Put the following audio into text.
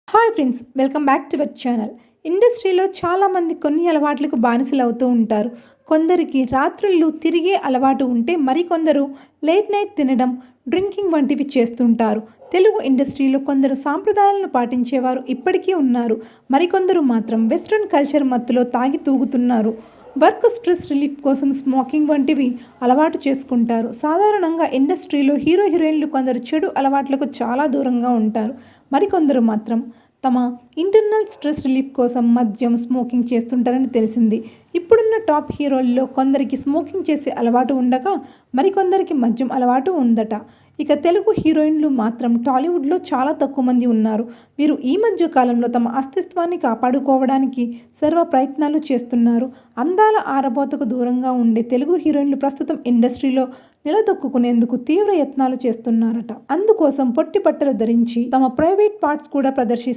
Hi friends, welcome back to our channel. ఇండస్ట్రీలో చాలామంది కొన్ని అలవాట్లకు బానిసలవుతూ ఉంటారు. కొందరికి రాత్రుళ్ళు తిరిగే అలవాటు ఉంటే మరికొందరు లేట్ నైట్ తినడం, డ్రింకింగ్ వంటివి చేస్తుంటారు. తెలుగు ఇండస్ట్రీలో కొందరు సాంప్రదాయాలను పాటించేవారు ఇప్పటికీ ఉన్నారు. మరికొందరు మాత్రం వెస్ట్రన్ కల్చర్ మత్తులో తాగి తూగుతున్నారు. వర్క్ స్ట్రెస్ రిలీఫ్ కోసం స్మోకింగ్ వంటివి అలవాటు చేసుకుంటారు. సాధారణంగా ఇండస్ట్రీలో హీరోయిన్లు కొందరు చెడు అలవాట్లకు చాలా దూరంగా ఉంటారు. మరికొందరు మాత్రం తమ ఇంటర్నల్ స్ట్రెస్ రిలీఫ్ కోసం మద్యం, స్మోకింగ్ చేస్తుంటారని తెలిసింది. ఇప్పుడున్న టాప్ హీరోల్లో కొందరికి స్మోకింగ్ చేసే అలవాటు ఉండగా మరికొందరికి మద్యం అలవాటు ఉందట. ఇక తెలుగు హీరోయిన్లు మాత్రం టాలీవుడ్లో చాలా తక్కువ మంది ఉన్నారు. వీరు ఈ మధ్య కాలంలో తమ అస్తిత్వాన్ని కాపాడుకోవడానికి సర్వ ప్రయత్నాలు చేస్తున్నారు. అందాల ఆరబోతకు దూరంగా ఉండే తెలుగు హీరోయిన్లు ప్రస్తుతం ఇండస్ట్రీలో నిలదొక్కుకునేందుకు తీవ్ర యత్నాలు చేస్తున్నారట. అందుకోసం పొట్టి బట్టలు ధరించి తమ ప్రైవేట్ పార్ట్స్ కూడా ప్రదర్శిస్తున్నారు.